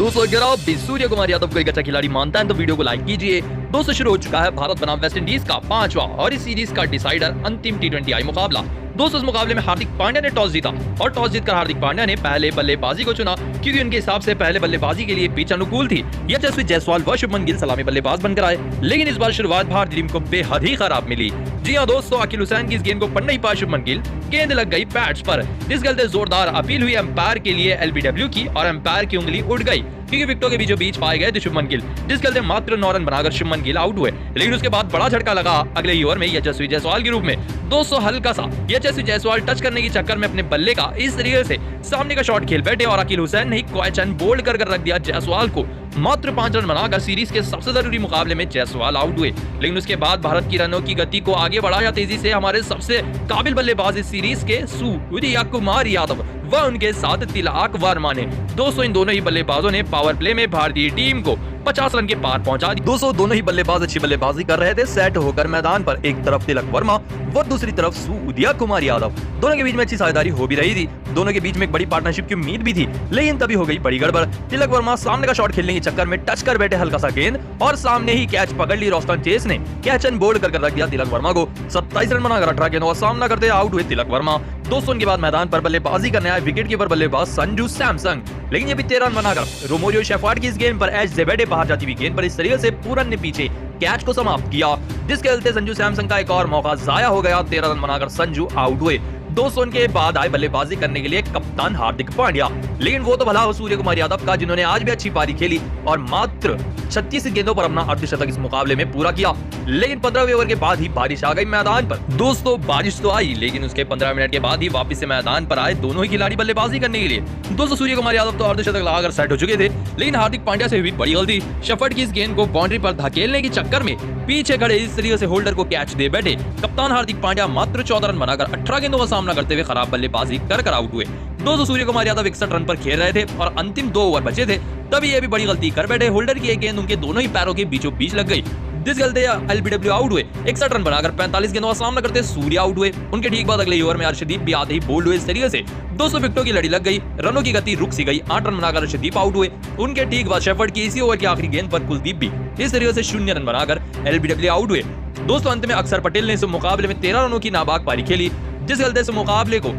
दोस्तों अगर आप भी सूर्य कुमार यादव को एक अच्छा खिलाड़ी मानता है तो वीडियो को लाइक कीजिए। दोस्तों शुरू हो चुका है भारत बनाम वेस्ट इंडीज का 5वां और इस सीरीज का डिसाइडर अंतिम T20I मुकाबला। दोस्तों इस मुकाबले में हार्दिक पांड्या ने टॉस जीता और टॉस जीतकर हार्दिक पांड्या ने पहले बल्लेबाजी को चुना क्योंकि उनके हिसाब से पहले बल्लेबाजी के लिए पिच अनुकूल थी। यशस्वी जायसवाल व शुभमन गिल सलामी बल्लेबाज बनकर आए, लेकिन इस बार शुरुआत भारतीय टीम को बेहद ही खराब मिली। जी हां दोस्तों, अकील हुसैन की इस गेंद को पढ़ नहीं पाया शुभमन गिल, गेंद लग गई पैड्स पर, जिस गलते जोरदार अपील हुई अंपायर के लिए LBW की और अंपायर की उंगली उड़ गई क्योंकि विकेटों के बीचों बीच पाए गए थे शुभमन गिल, जिस गलते मात्र 9 रन बनाकर शुभमन गिल आउट हुए। लेकिन उसके बाद बड़ा झटका लगा अगले ही ओवर में यशस्वी जायसवाल के रूप में। दोस्तों हल्का सा यशस्वी जायसवाल टच करने के चक्कर में अपने बल्ले का इस तरीके से सामने का शॉट खेल बैठे और अकील हुसैन ने कैच एंड बोल्ड कर रख दिया जायसवाल को। मात्र 5 रन बनाकर सीरीज के सबसे जरूरी मुकाबले में जायसवाल आउट हुए। लेकिन उसके बाद भारत की रनों की गति को आगे बढ़ाया तेजी से हमारे सबसे काबिल बल्लेबाज इस सीरीज के सूर्य कुमार यादव व उनके साथ तिलक वर्मा ने। दोस्तों इन दोनों ही बल्लेबाजों ने पावर प्ले में भारतीय टीम को 50 रन के पार पहुंचा दी। दोस्तों दोनों ही बल्लेबाज अच्छी बल्लेबाजी कर रहे थे सेट होकर मैदान पर, एक तरफ तिलक वर्मा व दूसरी तरफ सूर्य कुमार यादव। दोनों के बीच में अच्छी साझेदारी हो भी रही थी, दोनों के बीच में एक बड़ी पार्टनरशिप की उम्मीद भी थी, लेकिन तभी हो गई बड़ी गड़बड़। तिलक वर्मा सामने का शॉट खेलने के चक्कर में टच कर बैठे हल्का सा गेंद और सामने ही कैच पकड़ ली। रोस्टन चेस ने कैच एंड बोल्ड कर रख दिया तिलक वर्मा को। 27 रन बनाकर 18 गेंदों का सामना करते आउट हुए तिलक वर्मा। दोस्तों उनके बाद मैदान पर बल्लेबाजी करने आए विकेट कीपर बल्लेबाज संजू सैमसन, लेकिन ये भी 13 रन बनाकर रोमेरियो शेफर्ड की इस गेंद पर एच जेबेडे बाहर जाती हुई गेंद पर इस तरीके से पूरन ने पीछे कैच को समाप्त किया, जिसके चलते संजू सैमसन का एक और मौका जाया हो गया। 13 रन बनाकर संजू आउट हुए। दोस्तों उनके बाद आए बल्लेबाजी करने के लिए कप्तान हार्दिक पांड्या, लेकिन वो तो भला हो सूर्य कुमार यादव का जिन्होंने आज भी अच्छी पारी खेली और मात्र 36 गेंदों पर अपना अर्धशतक इस मुकाबले में पूरा किया। लेकिन 15वें ओवर के बाद ही बारिश आ गई मैदान पर। दोस्तों बारिश तो आई, लेकिन उसके 15 मिनट के बाद ही वापस से मैदान पर आए दोनों ही खिलाड़ी बल्लेबाजी करने के लिए। दोस्तों सूर्य कुमार यादव तो अर्धशतक लगाकर सेट हो चुके थे, लेकिन हार्दिक पांड्या से हुई बड़ी गलती। शेफर्ड की इस गेंद को बाउंड्री पर धकेलने के चक्कर में पीछे खड़े इस तरीके से होल्डर को कैच दे बैठे। कप्तान हार्दिक पांड्या मात्र 14 रन बनाकर 18 गेंदों का सामना करते हुए खराब बल्लेबाजी कर आउट हुए। दोस्तों सूर्य कुमार यादव 61 रन पर खेल रहे थे और अंतिम 2 ओवर बचे थे, तभी ये भी बड़ी गलती कर बैठे। होल्डर की एक गेंद उनके दोनों ही पैरों के बीचों बीच लग गई, जिस गलते LBW आउट हुए। 61 रन बनाकर 45 गेंदों का सामना करते सूर्य आउट हुए। उनके ठीक बाद अगले ओवर में अर्शदीप भी आते ही बोल्ड हुए। इस तरीके से 200 विकेटों की लड़ी लग गई, रनों की गति रुक सी गई। 8 रन बनाकर अर्शदीप आउट हुए। उनके ठीक बाद शेफर्ड की इसी ओवर की आखिरी गेंद पर कुलदीप भी इस तरीके से 0 रन बनाकर LBW आउट हुए। दोस्तों अंत में अक्षर पटेल ने इस मुकाबले में 13 रनों की नाबाग पारी खेली, जिस गलते से मुकाबले को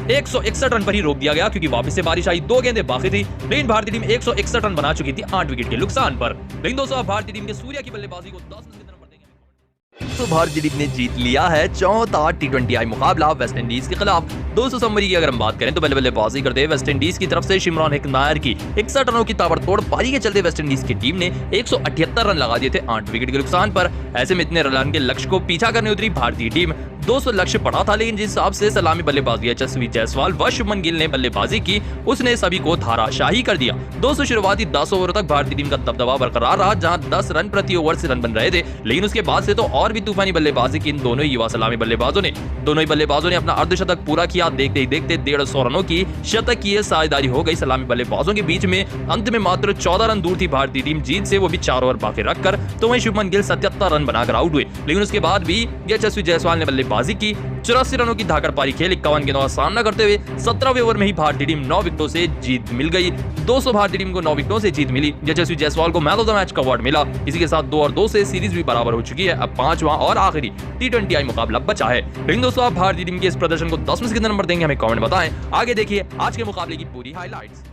161 रन पर ही रोक दिया गया क्योंकि वापस से बारिश आई। 2 गेंदें बाकी थी, लेकिन भारतीय टीम 161 रन बना चुकी थी 8 विकेट के नुकसान पर। लेकिन दोस्तों भारतीय टीम के सूर्य की बल्लेबाजी को 10 कितने नंबर देंगे? तो भारतीय टीम ने जीत लिया है 4था T20I मुकाबला वेस्ट इंडीज के खिलाफ। दोस्तों समरी की अगर हम बात करें तो बल्लेबाजी करते वेस्ट इंडीज की तरफ से शिमरॉन हेटमायर की 61 रनों की ताबड़तोड़ पारी के चलते वेस्ट इंडीज की टीम ने 178 रन लगा दिए थे 8 विकेट के नुकसान पर। ऐसे में इतने रन के लक्ष्य को पीछा करने उतरी भारतीय टीम। 200 लक्ष्य पड़ा था, लेकिन जिस हिसाब से सलामी बल्लेबाजी यशस्वी जायसवाल व शुभमन गिल ने बल्लेबाजी की, उसने सभी को धाराशाही कर दिया। दोस्तों शुरुआती 10 ओवर तक भारतीय टीम का दबदबा बरकरार रहा, जहां 10 रन प्रति ओवर से रन बन रहे थे, लेकिन उसके बाद से तो और भी तूफानी बल्लेबाजी की इन दोनों ही युवा सलामी बल्लेबाजों ने। दोनों ही बल्लेबाजों ने अपना अर्धशतक पूरा किया। देखते ही देखते 150 रनों की शतक की साझेदारी हो गई सलामी बल्लेबाजों के बीच में। अंत में मात्र 14 रन दूर थी भारतीय टीम जीत से, वो भी 4 ओवर बाकी रखकर। तो वहीं शुभमन गिल 77 रन बनाकर आउट हुए, लेकिन उसके बाद भी यशस्वी जायसवाल ने बल्लेबाजी की, 84 रनों की धाकड़ पारी खेल 51 गेंदों का सामना करते हुए 17वें ओवर में ही भारतीय टीम 9 विकेटों से जीत मिल गई। दोस्तों भारतीय टीम को 9 विकेटों से जीत मिली। यशस्वी जायसवाल को मैन ऑफ द मैच का अवार्ड मिला। इसी के साथ 2 और 2 से सीरीज भी बराबर हो चुकी है। अब 5वां और आखिरी T20I मुकाबला बचा है। लेकिन दोस्तों आप भारतीय टीम के इस प्रदर्शन को 10 में से कितने नंबर देंगे हमें कमेंट बताएं। आगे देखिए आज के मुकाबले की पूरी हाइलाइट्स।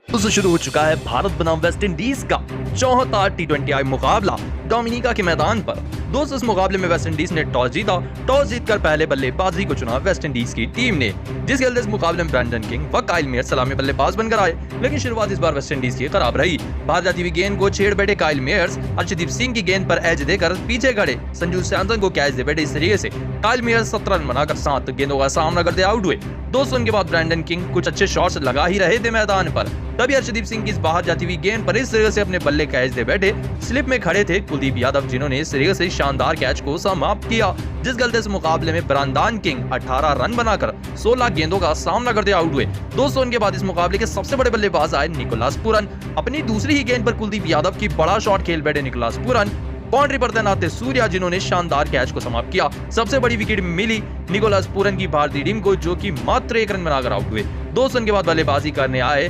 दोस्तों शुरू हो चुका है भारत बनाम वेस्ट इंडीज का 4था T20I मुकाबला डोमिनिका के मैदान पर। दोस्तों इस मुकाबले में वेस्ट इंडीज ने टॉस जीता। टॉस जीतकर पहले बल्लेबाजी को चुना वेस्ट इंडीज की टीम ने, जिसके चलते इस मुकाबले में ब्रैंडन किंग व काइल मेयर सलामी बल्लेबाज बनकर आए। लेकिन शुरुआत इस बार वेस्ट इंडीज की खराब रही। बाहर जाती हुई गेंद को छेड़ बैठे काइल मेयर्स अर्शदीप सिंह की गेंद पर एज देकर पीछे खड़े संजू सैमसन को कैच दे बैठे। इस तरीके से काइल मेयर्स 17 रन बनाकर 7 गेंदों का सामना करते आउट हुए। दोस्तों उनके बाद ब्रैंडन किंग कुछ अच्छे शॉट्स लगा ही रहे थे मैदान पर, तभी अर्शदीप सिंह की इस बाहर जाती हुई गेंद पर इस तरीके से अपने बल्ले कैच दे बैठे स्लिप में खड़े थे कुलदीप यादव, जिन्होंने इस तरीके से शानदार कैच को समाप्त किया, जिस गलते से मुकाबले में ब्रैंडन किंग 18 रन बनाकर 16 गेंदों का सामना करते आउट हुए। दोस्तों उनके बाद इस मुकाबले के सबसे बड़े बल्लेबाज आए निकोलस पूरन। अपनी दूसरी ही गेंद पर कुलदीप यादव की बड़ा शॉट खेल बैठे निकोलस पूरन बाउंड्री पर तैनात थे सूर्या, जिन्होंने शानदार कैच को समाप्त किया। सबसे बड़ी विकेट मिली निकोलस पूरन की भारतीय टीम को, जो कि मात्र 1 रन बनाकर आउट हुए। 2 रन के बाद बल्लेबाजी करने आए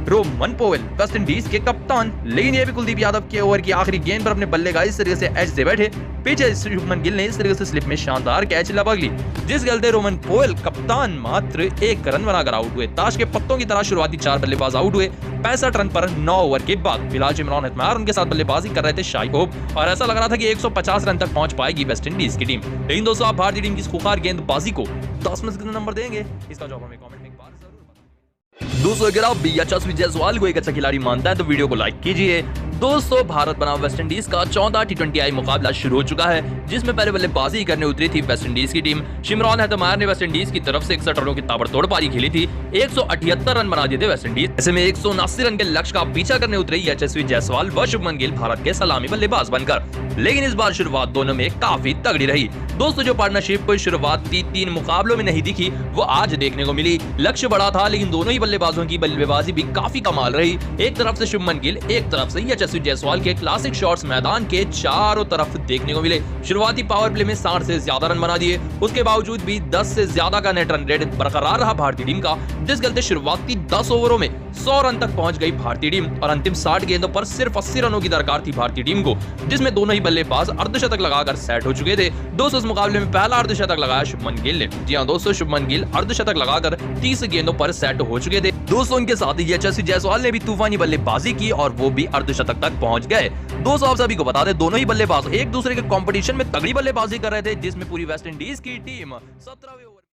रोमन पोवेल वेस्ट इंडीज के कप्तान, लेकिन ये भी कुलदीप यादव के ओवर की आखिरी गेंद पर अपने बल्लेबाजी इस तरीके से एज से बैठे, पीछे शुभमन गिल ने इस तरीके से स्लिप में शानदार कैच लपक ली, जिस गलते रोमन पोवेल कप्तान मात्र 1 रन बनाकर आउट हुए। ताश के पत्तों की तरह शुरुआती 4 बल्लेबाज आउट हुए 65 रन पर 9 ओवर के बाद। फिलहाल इमरान हतमार उनके साथ बल्लेबाजी कर रहे थे शाई होप, और ऐसा लग रहा था कि 150 रन तक पहुंच पाएगी वेस्ट इंडीज की टीम। लेकिन दोस्तों, आप भारतीय टीम की खूंखार गेंदबाजी को 10 में से कितने नंबर देंगे, इसका जवाब हमें कमेंट में एक बार जरूर बताएं। दोस्तों, अगर आप भी यशस्वी जायसवाल को एक अच्छा खिलाड़ी मानता है तो वीडियो को लाइक कीजिए। दोस्तों, भारत बनाम वेस्ट इंडीज का 14 T20I मुकाबला शुरू हो चुका है, जिसमें पहले बल्लेबाजी करने उतरी थी वेस्ट इंडीज की टीम। इमरान हतमार ने वेस्ट इंडीज की तरफ से 61 रनों की ताबड़तोड़ पारी खेली थी। 178 रन बना दिए थे वेस्ट इंडीज। ऐसे में 179 रन के लक्ष्य का पीछा करने उतरे यशस्वी जायसवाल व शुभमन गिल भारत के सलामी बल्लेबाज बनकर। लेकिन इस बार शुरुआत दोनों में काफी तगड़ी रही। दोस्तों, जो पार्टनरशिप शुरुआती 3 मुकाबलों में नहीं दिखी, वो आज देखने को मिली। लक्ष्य बड़ा था, लेकिन दोनों ही बल्लेबाजों की बल्लेबाजी भी काफी कमाल रही। एक तरफ से शुभमन गिल, एक तरफ से यशस्वी जायसवाल के क्लासिक शॉट्स मैदान के चारों तरफ देखने को मिले। शुरुआती पावर प्ले में 60 से ज्यादा रन बना दिए, उसके बावजूद भी 10 से ज्यादा का नेट रन रेट बरकरार रहा भारतीय टीम का, जिस गलते शुरुआती 10 ओवरों में 100 रन तक पहुंच गई भारतीय टीम, और अंतिम 60 गेंदों पर सिर्फ 80 रनों की दरकार थी भारतीय टीम को, जिसमें दोनों ही बल्लेबाज अर्धशतक लगाकर सेट हो चुके थे। दोस्तों, इस मुकाबले में पहला अर्धशतक लगाया शुभमन गिल ने। जी हां दोस्तों, शुभमन गिल अर्धशतक लगाकर 30 गेंदों पर सेट हो चुके थे। दोस्तों, उनके साथ ही यशस्वी जायसवाल ने भी तूफानी बल्लेबाजी की और वो भी अर्धशतक तक पहुंच गए। दोस्तों, आप सभी को बता दें, दोनों ही बल्लेबाज एक दूसरे के कंपटीशन में तगड़ी बल्लेबाजी कर रहे थे, जिसमें पूरी वेस्ट इंडीज की टीम 17वें